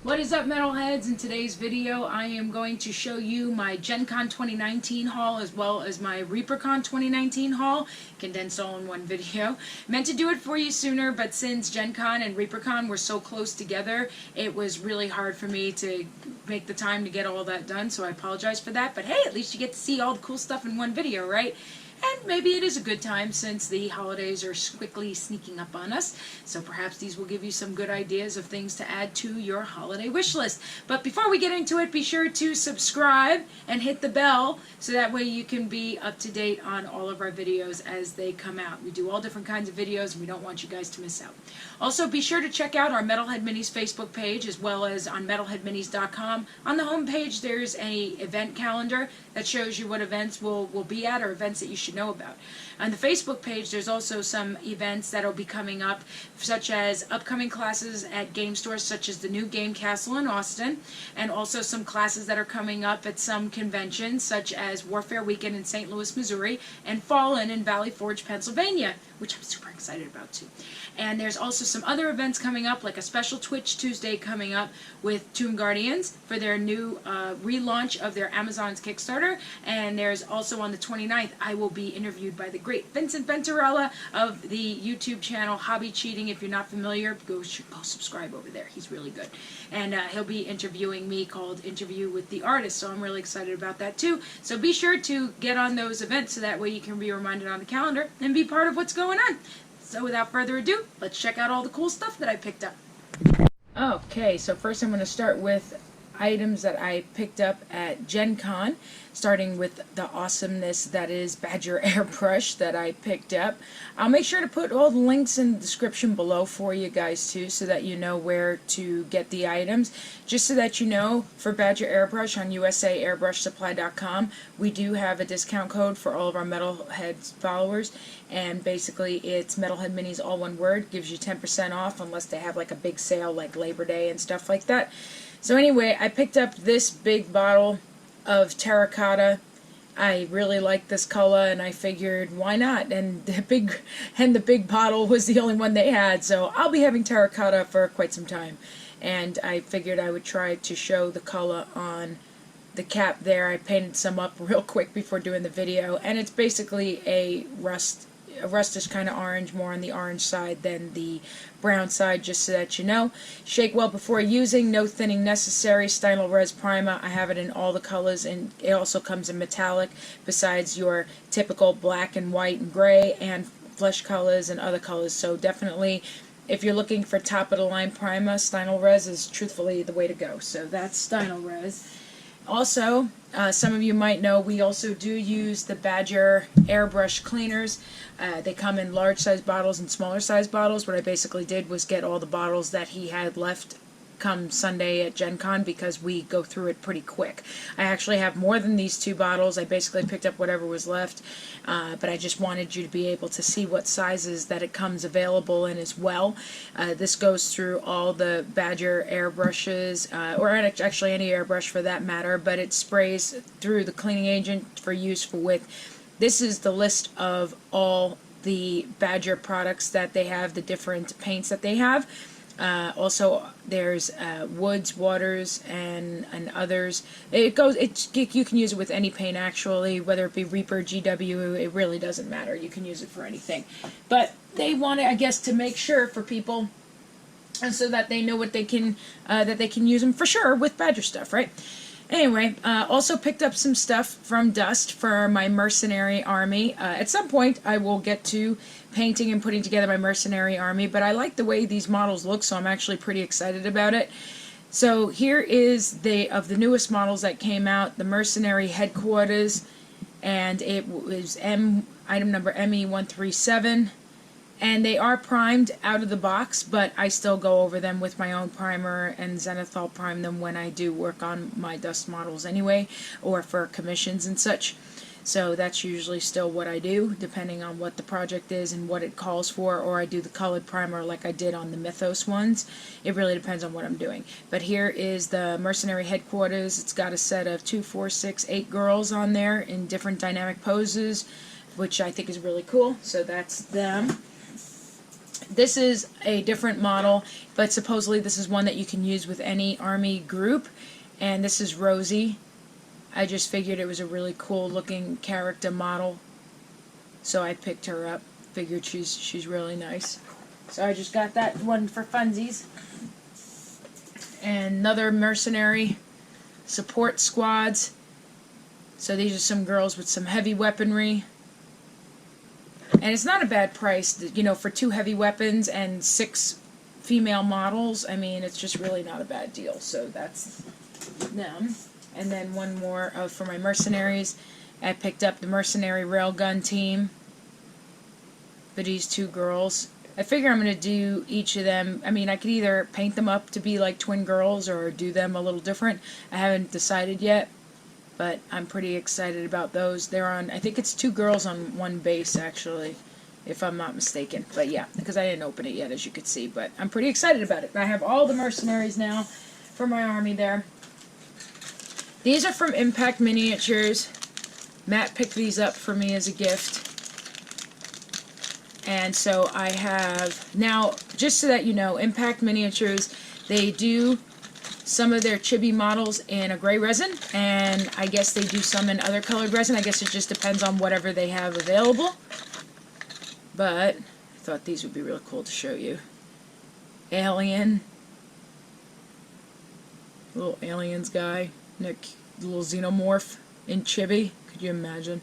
What is up, Metalheads? In today's video, I am going to show you my GenCon 2019 haul as well as my ReaperCon 2019 haul, condensed all in one video. Meant to do it for you sooner, but since GenCon and ReaperCon were so close together, it was really hard for me to make the time to get all that done, so I apologize for that. But hey, at least you get to see all the cool stuff in one video, right? And maybe it is a good time since the holidays are quickly sneaking up on us. So perhaps these will give you some good ideas of things to add to your holiday wish list. But before we get into it, be sure to subscribe and hit the bell so that way you can be up to date on all of our videos as they come out. We do all different kinds of videos and we don't want you guys to miss out. Also, be sure to check out our Metalhead Minis Facebook page as well as on metalheadminis.com. On the home page, there's an event calendar that shows you what events will be at or events that you should know about. On the Facebook page, there's also some events that will be coming up, such as upcoming classes at game stores such as the new Game Castle in Austin, and also some classes that are coming up at some conventions such as Warfare Weekend in St. Louis, Missouri, and Fallen in Valley Forge, Pennsylvania, which I'm super excited about too. And there's also some other events coming up, like a special Twitch Tuesday coming up with Tomb Guardians for their new relaunch of their Amazon's Kickstarter. And there's also on the 29th, I will be interviewed by the great Vincent Venturella of the YouTube channel Hobby Cheating. If you're not familiar, go subscribe over there. He's really good. And he'll be interviewing me, called Interview with the Artist. So I'm really excited about that too. So be sure to get on those events so that way you can be reminded on the calendar and be part of what's going on. So without further ado, let's check out all the cool stuff that I picked up. Okay, so first I'm going to start with items that I picked up at Gen Con, starting with the awesomeness that is Badger Airbrush that I picked up. I'll make sure to put all the links in the description below for you guys too, so that you know where to get the items. Just so that you know, for Badger Airbrush on USAairbrushsupply.com, we do have a discount code for all of our Metalhead followers, and basically it's Metalhead Minis all one word, gives you 10% off unless they have like a big sale like Labor Day and stuff like that. So anyway, I picked up this big bottle of terracotta. I really like this color and I figured why not, and the big bottle was the only one they had, so I'll be having terracotta for quite some time. And I figured I would try to show the color on the cap there. I painted some up real quick before doing the video, and it's basically a rustish kind of orange, more on the orange side than the brown side, just so that you know. Shake well before using, no thinning necessary. Stynylrez Res Primer, I have it in all the colors, and it also comes in metallic besides your typical black and white and gray and flesh colors and other colors. So definitely, if you're looking for top of the line primer, Stynylrez Res is truthfully the way to go. So that's Stynylrez Res. Also, some of you might know we also do use the Badger Airbrush cleaners. They come in large size bottles and smaller size bottles. What I basically did was get all the bottles that he had left come Sunday at Gen Con, because we go through it pretty quick. I actually have more than these two bottles. I basically picked up whatever was left, but I just wanted you to be able to see what sizes that it comes available in as well. This goes through all the Badger airbrushes, or actually any airbrush for that matter, but it sprays through the cleaning agent for use with. This is the list of all the Badger products that they have, the different paints that they have. Also, there's Woods, Waters, and others. You can use it with any paint actually, whether it be Reaper, GW. It really doesn't matter. You can use it for anything. But they want it, I guess, to make sure for people, and so that they know what they can that they can use them for sure with Badger stuff, right? Anyway, also picked up some stuff from Dust for my mercenary army. At some point, I will get to painting and putting together my mercenary army, but I like the way these models look, so I'm actually pretty excited about it. So here is the newest models that came out, the Mercenary Headquarters, and it was item number ME137. And they are primed out of the box, but I still go over them with my own primer and zenithal prime them when I do work on my Dust models anyway, or for commissions and such. So that's usually still what I do, depending on what the project is and what it calls for, or I do the colored primer like I did on the Mythos ones. It really depends on what I'm doing. But here is the Mercenary Headquarters. It's got a set of 2, 4, 6, 8 girls on there in different dynamic poses, which I think is really cool. So that's them. This is a different model, but supposedly this is one that you can use with any army group. And this is Rosie. I just figured it was a really cool looking character model, so I picked her up. Figured she's really nice. So I just got that one for funsies. And another mercenary support squads. So these are some girls with some heavy weaponry. And it's not a bad price, you know, for 2 heavy weapons and 6 female models. I mean, it's just really not a bad deal. So that's them. And then one more for my mercenaries. I picked up the mercenary railgun team for these 2 girls. I figure I'm going to do each of them. I mean, I could either paint them up to be like twin girls or do them a little different. I haven't decided yet, but I'm pretty excited about those. They're on, I think it's 2 girls on 1 base, actually, if I'm not mistaken. But yeah, because I didn't open it yet, as you could see. But I'm pretty excited about it. I have all the mercenaries now for my army there. These are from Impact Miniatures. Matt picked these up for me as a gift. And so I have, now, just so that you know, Impact Miniatures, they do some of their chibi models in a gray resin, and I guess they do some in other colored resin. I guess it just depends on whatever they have available. But I thought these would be real cool to show you. Alien. Little aliens guy. Nick, little xenomorph in chibi. Could you imagine?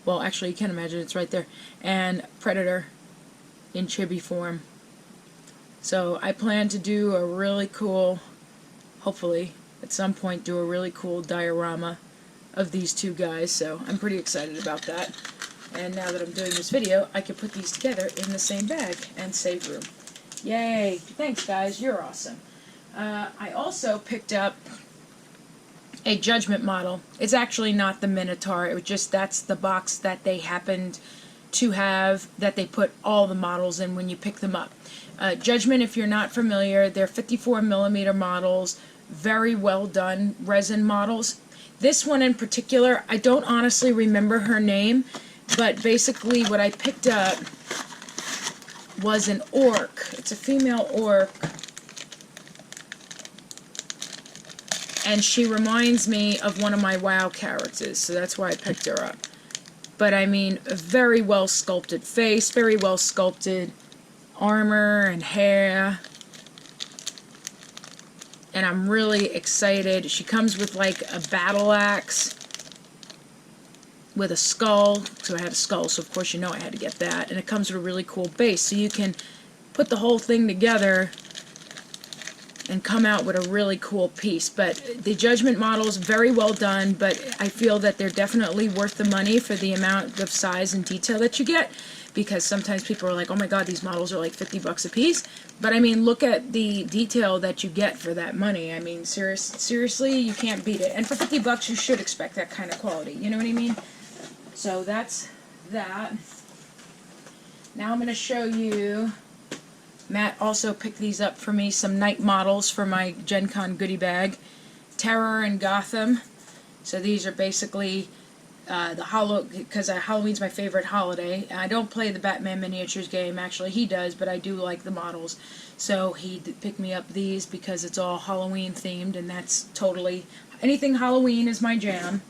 Well, actually, you can imagine. It's right there. And Predator in chibi form. So I plan to do a really cool, hopefully, at some point, do a really cool diorama of these 2 guys. So I'm pretty excited about that. And now that I'm doing this video, I can put these together in the same bag and save room. Yay! Thanks, guys. You're awesome. I also picked up a Judgment model. It's actually not the Minotaur. It was just, that's the box that they happened to have, that they put all the models in when you pick them up. Judgment, if you're not familiar, they're 54mm models, very well done resin models. This one in particular, I don't honestly remember her name, but basically what I picked up was an orc. It's a female orc. And she reminds me of one of my WoW characters, so that's why I picked her up. But I mean, a very well sculpted face, very well sculpted armor and hair. And I'm really excited. She comes with like a battle axe with a skull. So I had a skull, so of course you know I had to get that. And it comes with a really cool base, so you can put the whole thing together and come out with a really cool piece. But the Judgment models, very well done, but I feel that they're definitely worth the money for the amount of size and detail that you get, because sometimes people are like, oh my god, these models are like 50 bucks a piece. But I mean, look at the detail that you get for that money. I mean, seriously, you can't beat it. And for 50 bucks, you should expect that kind of quality. You know what I mean? So that's that. Now I'm going to show you, Matt also picked these up for me, some night models for my Gen Con goodie bag. Terror and Gotham. So these are basically because Halloween's my favorite holiday. I don't play the Batman miniatures game, actually he does, but I do like the models. So he picked me up these because it's all Halloween themed, and that's totally, anything Halloween is my jam.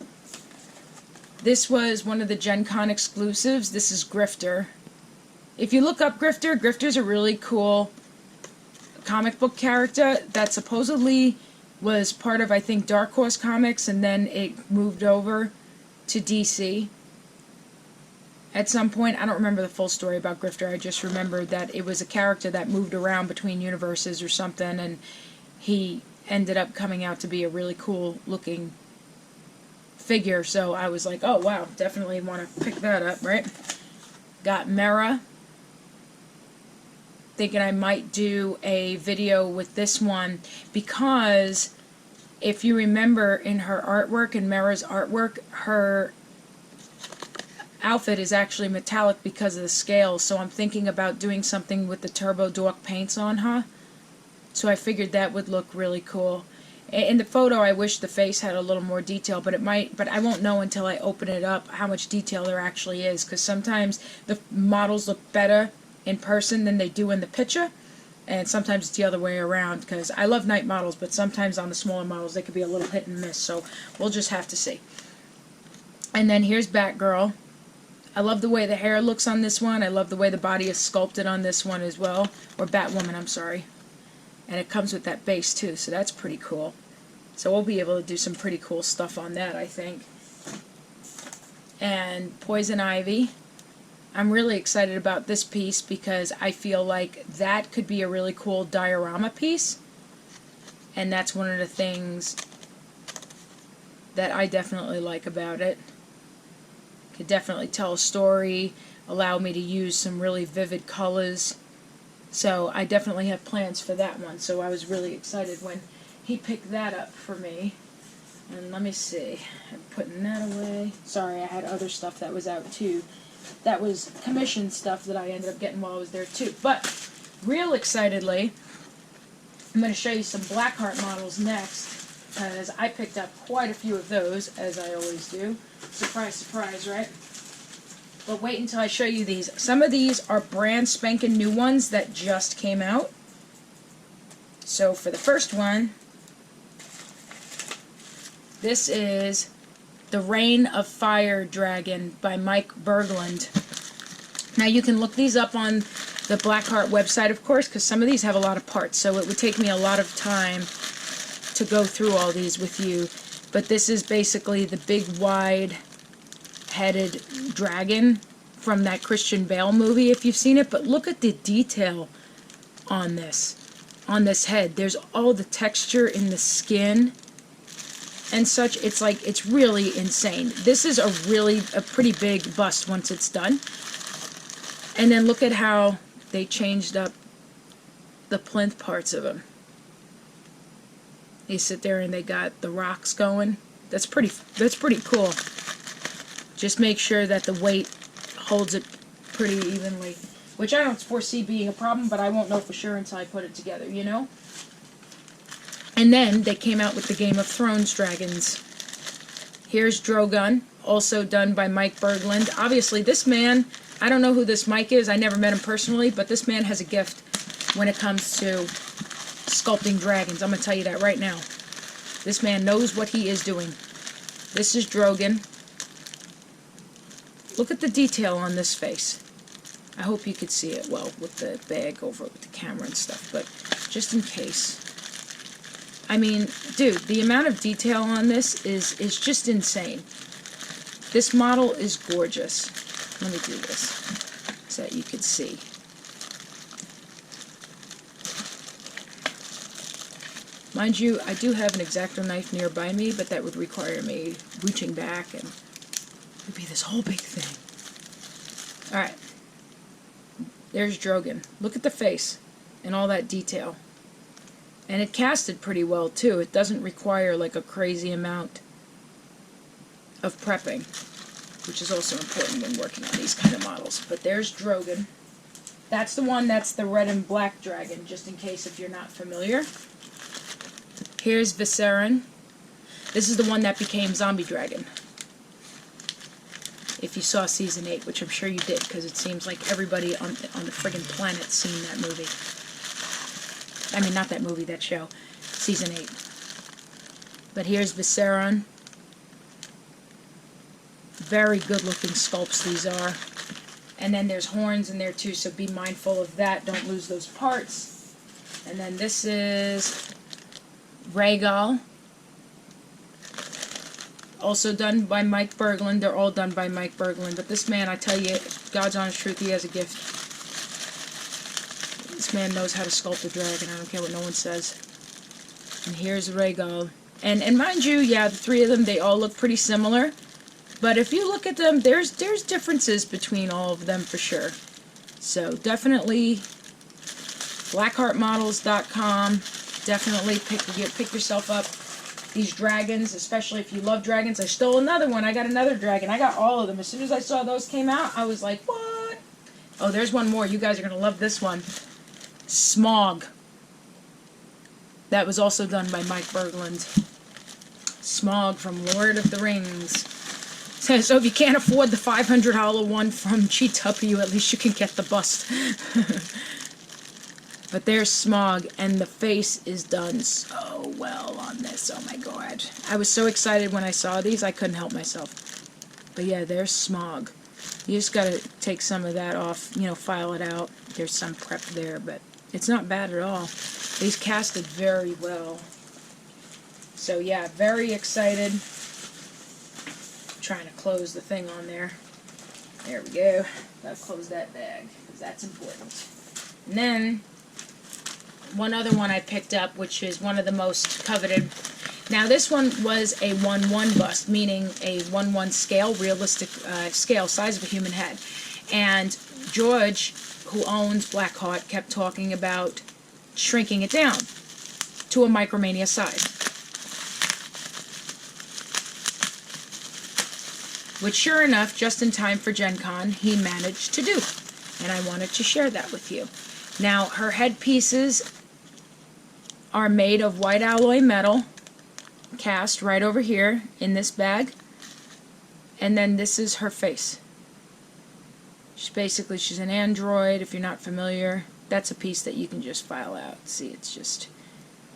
This was one of the Gen Con exclusives. This is Grifter. If you look up Grifter, Grifter's a really cool comic book character that supposedly was part of, I think, Dark Horse Comics, and then it moved over to DC at some point. I don't remember the full story about Grifter. I just remember that it was a character that moved around between universes or something, and he ended up coming out to be a really cool looking figure. So I was like, oh wow, definitely want to pick that up, right? Got Mera. Thinking I might do a video with this one, because if you remember in her artwork, in Mera's artwork, her outfit is actually metallic because of the scales, so I'm thinking about doing something with the Turbo Dork paints on her. So I figured that would look really cool. In the photo I wish the face had a little more detail, but it might, but I won't know until I open it up how much detail there actually is, because sometimes the models look better in person than they do in the picture. And sometimes it's the other way around, because I love night models, but sometimes on the smaller models they could be a little hit and miss, so we'll just have to see. And then here's Batgirl. I love the way the hair looks on this one. I love the way the body is sculpted on this one as well. Or Batwoman, I'm sorry. And it comes with that base too, so that's pretty cool. So we'll be able to do some pretty cool stuff on that, I think. And Poison Ivy. I'm really excited about this piece because I feel like that could be a really cool diorama piece. And that's one of the things that I definitely like about it. Could definitely tell a story, allow me to use some really vivid colors. So I definitely have plans for that one. So I was really excited when he picked that up for me. And let me see, I'm putting that away. Sorry, I had other stuff that was out too. That was commission stuff that I ended up getting while I was there too. But real excitedly, I'm going to show you some Blackheart models next, because I picked up quite a few of those, as I always do. Surprise, surprise, right? But wait until I show you these. Some of these are brand spanking new ones that just came out. So for the first one, this is the Reign of Fire Dragon by Mike Berglund. Now you can look these up on the Blackheart website, of course, because some of these have a lot of parts, so it would take me a lot of time to go through all these with you. But this is basically the big wide-headed dragon from that Christian Bale movie, if you've seen it. But look at the detail on this head. There's all the texture in the skin and such. It's like, it's really insane. This is a pretty big bust once it's done. And then look at how they changed up the plinth parts of him. They sit there and they got the rocks going. That's pretty cool. Just make sure that the weight holds it pretty evenly, which I don't foresee being a problem, but I won't know for sure until I put it together, you know? And then they came out with the Game of Thrones dragons. Here's Drogon, also done by Mike Berglund. Obviously, this man, I don't know who this Mike is. I never met him personally, but this man has a gift when it comes to sculpting dragons. I'm going to tell you that right now. This man knows what he is doing. This is Drogon. Look at the detail on this face. I hope you could see it well with the bag over with the camera and stuff, but just in case. I mean, dude, the amount of detail on this is just insane. This model is gorgeous. Let me do this so that you can see. Mind you, I do have an X-Acto knife nearby me, but that would require me reaching back, and it would be this whole big thing. Alright. There's Drogon. Look at the face and all that detail. And it casted pretty well, too. It doesn't require, like, a crazy amount of prepping, which is also important when working on these kind of models. But there's Drogon. That's the one that's the red and black dragon, just in case if you're not familiar. Here's Viserion. This is the one that became Zombie Dragon. If you saw Season 8, which I'm sure you did, because it seems like everybody on the friggin' planet's seen that movie. I mean, not that movie, that show. Season 8. But here's Viserion. Very good looking sculpts these are. And then there's horns in there too, so be mindful of that. Don't lose those parts. And then this is Rhaegal. Also done by Mike Berglund. They're all done by Mike Berglund. But this man, I tell you, God's honest truth, he has a gift. This man knows how to sculpt a dragon. I don't care what no one says. And here's Rhaegal. And mind you, yeah, the three of them, they all look pretty similar. But if you look at them, there's differences between all of them for sure. So definitely blackheartmodels.com. Definitely pick yourself up these dragons, especially if you love dragons. I stole another one. I got another dragon. I got all of them. As soon as I saw those came out, I was like, what? Oh, there's one more. You guys are going to love this one. Smaug. That was also done by Mike Berglund. Smaug from Lord of the Rings. So if you can't afford the $500 one from GW, at least you can get the bust. But there's Smog, and the face is done so well on this. Oh my god. I was so excited when I saw these, I couldn't help myself. But yeah, there's Smog. You just gotta take some of that off, you know, file it out. There's some prep there, but it's not bad at all. These casted very well. So yeah, very excited. Trying to close the thing on there. There we go. Gotta close that bag, because that's important. And then, one other one I picked up, which is one of the most coveted. Now this one was a 1:1 bust, meaning a 1:1 scale, realistic scale, size of a human head. And George, who owns Blackheart, kept talking about shrinking it down to a Micromania size. Which, sure enough, just in time for Gen Con, he managed to do. And I wanted to share that with you. Now, her head pieces are made of white alloy metal, cast right over here in this bag. And then this is her face. She's an android, if you're not familiar. That's a piece that you can just file out. See, it's just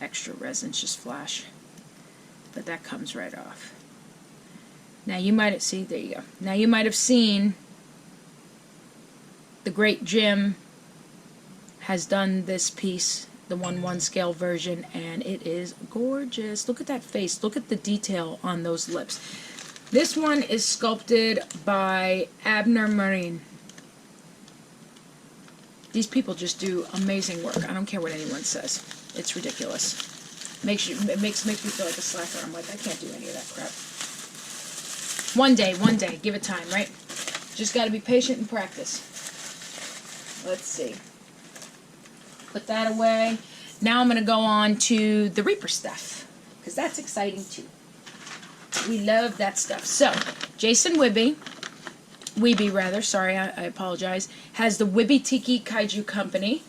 extra resin, it's just flash. But that comes right off. Now you might have seen, there you go. Now you might have seen the great Jim has done this piece, the 1:1 scale version, and it is gorgeous. Look at that face. Look at the detail on those lips. This one is sculpted by Abner Marine. These people just do amazing work. I don't care what anyone says. It's ridiculous. It makes me feel like a slacker. I'm like, I can't do any of that crap. One day, give it time, right? Just got to be patient and practice. Let's see. Put that away. Now I'm going to go on to the Reaper stuff, because that's exciting too. We love that stuff. So, Jason Wiebe rather, sorry, I apologize, has the Wiebe Tiki Kaiju company,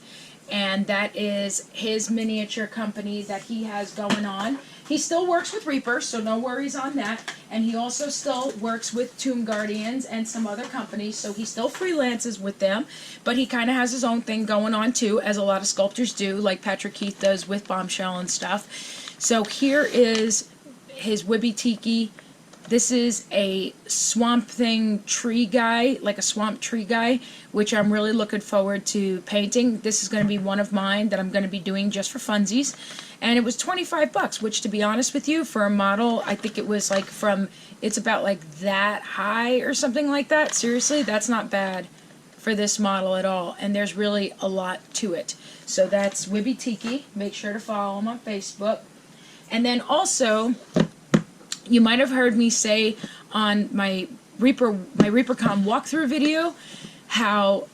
and that is his miniature company that he has going on. He still works with Reaper, so no worries on that. And he also still works with Tomb Guardians and some other companies, so he still freelances with them. But he kind of has his own thing going on too, as a lot of sculptors do, like Patrick Keith does with Bombshell and stuff. So here is his Wiebe Tiki. This is a swamp thing tree guy, like a swamp tree guy, which I'm really looking forward to painting. This is going to be one of mine that I'm going to be doing just for funsies. And it was $25, which, to be honest with you, for a model, I think it was like it's about like that high or something like that. Seriously, that's not bad for this model at all. And there's really a lot to it. So that's Wiebe Tiki. Make sure to follow him on Facebook. And then also, you might have heard me say on my ReaperCon walkthrough video how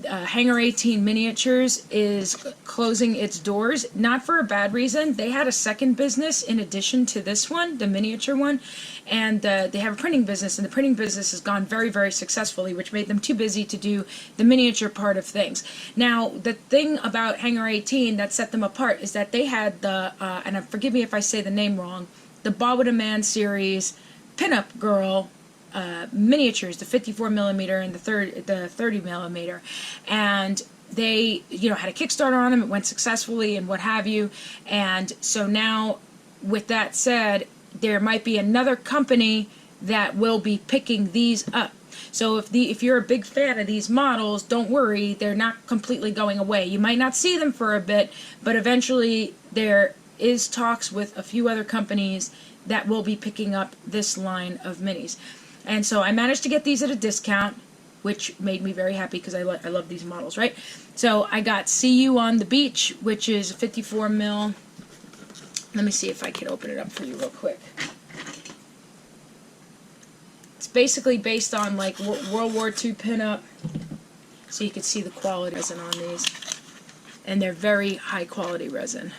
Hangar 18 Miniatures is closing its doors, not for a bad reason. They had a second business in addition to this one, the miniature one, and they have a printing business, and the printing business has gone very, very successfully, which made them too busy to do the miniature part of things. Now, the thing about Hangar 18 that set them apart is that they had the, and forgive me if I say the name wrong, the Bob with a Man series pinup girl miniatures, the 54mm and the 30mm, and they, you know, had a Kickstarter on them. It went successfully and what have you. And so now, with that said, there might be another company that will be picking these up. So if you're a big fan of these models, don't worry, they're not completely going away. You might not see them for a bit, but eventually there is talks with a few other companies that will be picking up this line of minis. And so I managed to get these at a discount, which made me very happy because I love these models, right? So I got See You on the Beach, which is 54mm. Let me see if I can open it up for you real quick. It's basically based on like World War II pinup, so you can see the quality resin on these. And they're very high quality resin.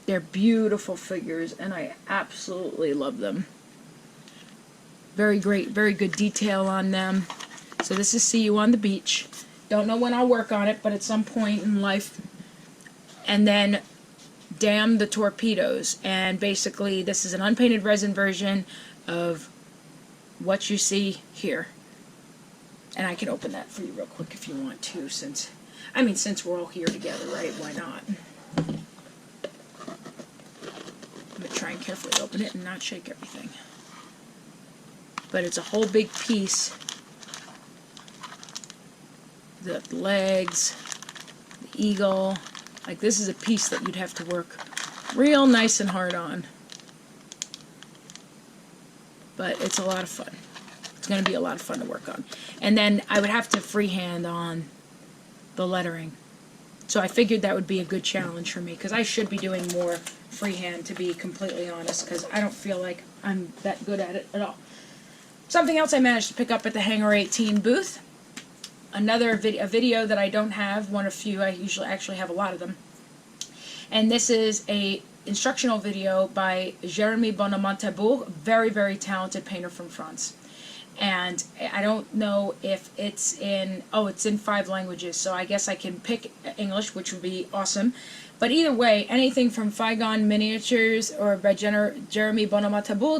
They're beautiful figures, and I absolutely love them. Very great, very good detail on them. So this is See You on the Beach. Don't know when I'll work on it, but at some point in life. And then Damn the Torpedoes, and basically this is an unpainted resin version of what you see here. And I can open that for you real quick if you want to, since we're all here together, right? Why not? I'm going to try and carefully open it and not shake everything. But it's a whole big piece. The legs, the eagle. Like, this is a piece that you'd have to work real nice and hard on. But it's a lot of fun. It's going to be a lot of fun to work on. And then I would have to freehand on the lettering. So I figured that would be a good challenge for me, because I should be doing more freehand, to be completely honest, because I don't feel like I'm that good at it at all. Something else I managed to pick up at the Hangar 18 booth. Another video that I don't have, one of few. I usually actually have a lot of them. And this is a instructional video by Jeremy Bonham, very, very talented painter from France. And I don't know if it's in, it's in 5 languages, so I guess I can pick English, which would be awesome. But either way, anything from Figon Miniatures or by Jeremy Bonham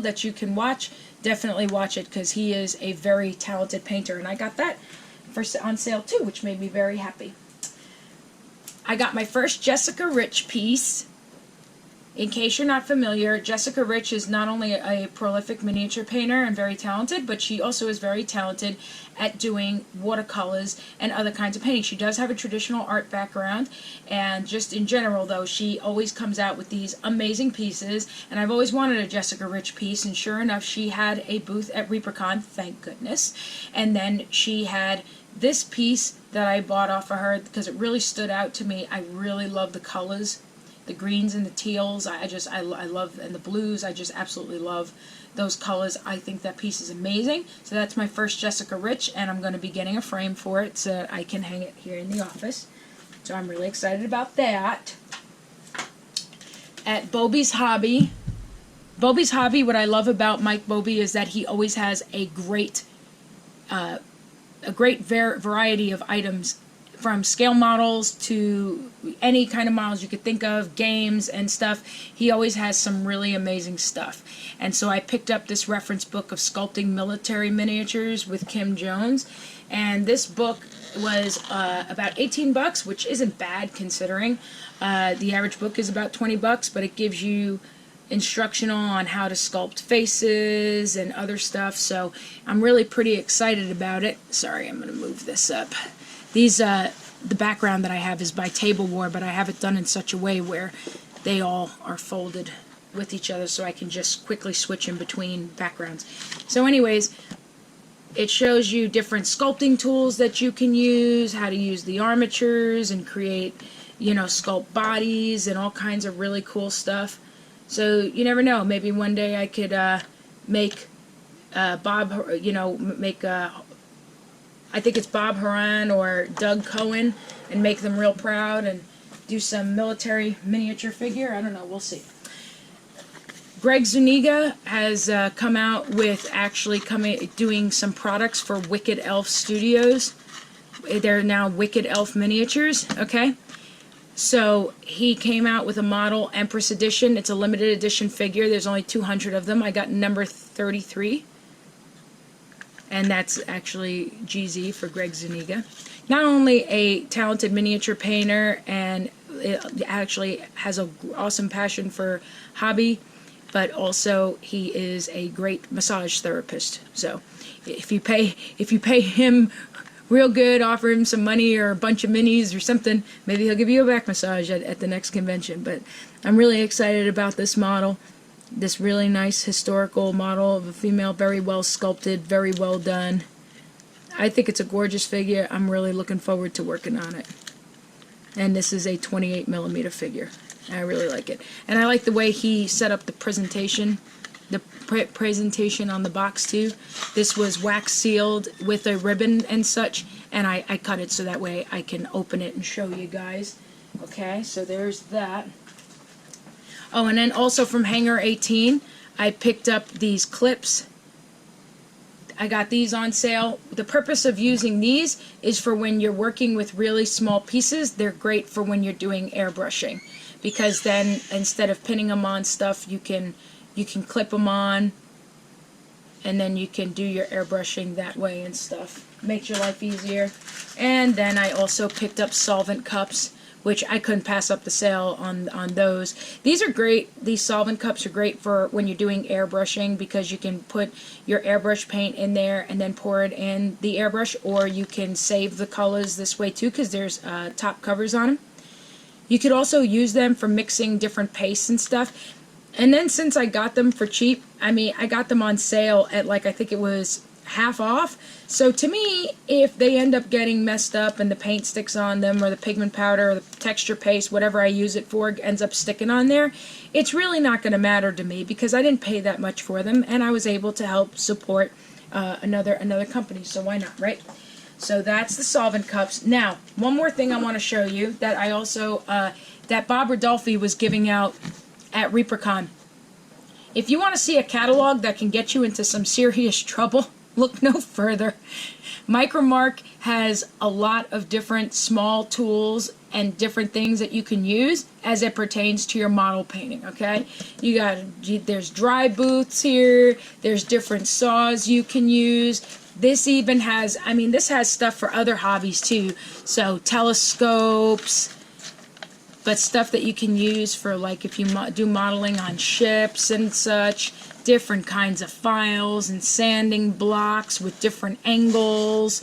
that you can watch, definitely watch it, because he is a very talented painter. And I got that on sale too, which made me very happy. I got my first Jessica Rich piece. In case you're not familiar, Jessica Rich is not only a prolific miniature painter and very talented, but she also is very talented at doing watercolors and other kinds of painting. She does have a traditional art background, and just in general, though, she always comes out with these amazing pieces, and I've always wanted a Jessica Rich piece, and sure enough, she had a booth at ReaperCon, thank goodness, and then she had this piece that I bought off of her because it really stood out to me. I really love the colors. The greens and the teals, I love, and the blues, I just absolutely love those colors. I think that piece is amazing. So that's my first Jessica Rich, and I'm going to be getting a frame for it so that I can hang it here in the office. So I'm really excited about that. At Bobby's Hobby, what I love about Mike Bobby is that he always has a great variety of items, from scale models to any kind of models you could think of, games and stuff. He always has some really amazing stuff. And so I picked up this reference book of sculpting military miniatures with Kim Jones. And this book was about 18 bucks, which isn't bad considering. The average book is about 20 bucks, but it gives you instructional on how to sculpt faces and other stuff. So I'm really pretty excited about it. Sorry, I'm going to move this up. These, the background that I have is by Table War, but I have it done in such a way where they all are folded with each other, so I can just quickly switch in between backgrounds. So anyways, it shows you different sculpting tools that you can use, how to use the armatures and create, sculpt bodies and all kinds of really cool stuff. So you never know, maybe one day I could make I think it's Bob Horan or Doug Cohen, and make them real proud and do some military miniature figure. I don't know, we'll see. Greg Zuniga has come out with doing some products for Wicked Elf Studios. They're now Wicked Elf miniatures, okay? So he came out with a model, Empress Edition. It's a limited edition figure. There's only 200 of them. I got number 33. And that's actually GZ for Greg Zuniga. Not only a talented miniature painter, and it actually has an awesome passion for hobby, but also he is a great massage therapist. So if you pay him real good, offer him some money or a bunch of minis or something, maybe he'll give you a back massage at the next convention. But I'm really excited about this model. This really nice historical model of a female, very well sculpted, very well done. I think it's a gorgeous figure. I'm really looking forward to working on it. And this is a 28mm figure. I really like it. And I like the way he set up the presentation on the box too. This was wax sealed with a ribbon and such, and I cut it so that way I can open it and show you guys. Okay, so there's that. Oh, and then also from Hangar 18, I picked up these clips. I got these on sale. The purpose of using these is for when you're working with really small pieces. They're great for when you're doing airbrushing, because then instead of pinning them on stuff, you can clip them on, and then you can do your airbrushing that way and stuff. Makes your life easier. And then I also picked up Solvent Cups, which I couldn't pass up the sale on those. These are great. These Solvent Cups are great for when you're doing airbrushing, because you can put your airbrush paint in there and then pour it in the airbrush, or you can save the colors this way too, because there's top covers on them. You could also use them for mixing different pastes and stuff. And then since I got them for cheap, I mean, I got them on sale at, like, I think it was half off. So to me, if they end up getting messed up and the paint sticks on them, or the pigment powder or the texture paste, whatever I use it for, ends up sticking on there, it's really not going to matter to me, because I didn't pay that much for them, and I was able to help support another company, so why not, right? So that's the Solvent Cups. Now, one more thing I want to show you that I also, that Bob Rodolphe was giving out at ReaperCon. If you want to see a catalog that can get you into some serious trouble, look no further. MicroMark has a lot of different small tools and different things that you can use as it pertains to your model painting, okay? There's dry booths here, there's different saws you can use. This even has, I mean, this has stuff for other hobbies too. So telescopes, but stuff that you can use for, like, if you do modeling on ships and such. Different kinds of files and sanding blocks with different angles,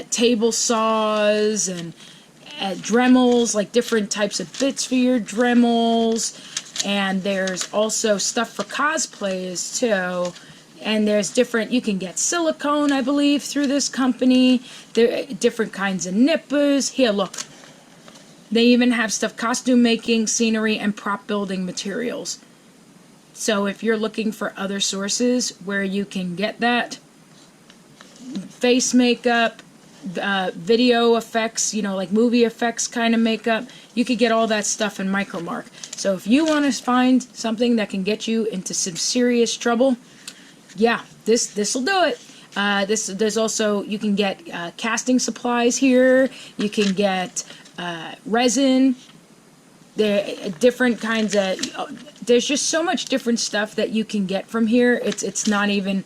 table saws and Dremels, like different types of bits for your Dremels. And there's also stuff for cosplayers too. And there's different, you can get silicone, I believe, through this company. There are different kinds of nippers. Here, look. They even have stuff, costume making, scenery, and prop building materials. So if you're looking for other sources where you can get that, face makeup, video effects, you know, like movie effects kind of makeup, you could get all that stuff in MicroMark. So if you want to find something that can get you into some serious trouble, yeah, this will do it. There's also, you can get casting supplies here. You can get resin. There are different kinds of, there's just so much different stuff that you can get from here. It's not even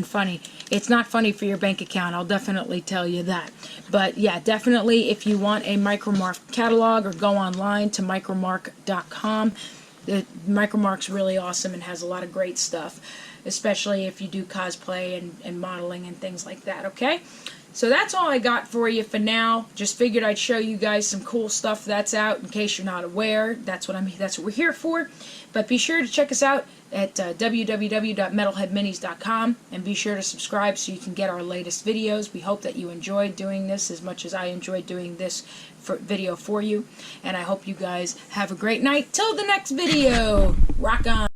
funny. It's not funny for your bank account, I'll definitely tell you that. But yeah, definitely if you want a MicroMark catalog, or go online to micromark.com. MicroMark's really awesome and has a lot of great stuff, especially if you do cosplay and modeling and things like that, okay? So that's all I got for you for now. Just figured I'd show you guys some cool stuff that's out in case you're not aware. That's what we're here for. But be sure to check us out at www.metalheadminis.com, and be sure to subscribe so you can get our latest videos. We hope that you enjoyed doing this as much as I enjoyed doing this video for you. And I hope you guys have a great night. Till the next video. Rock on.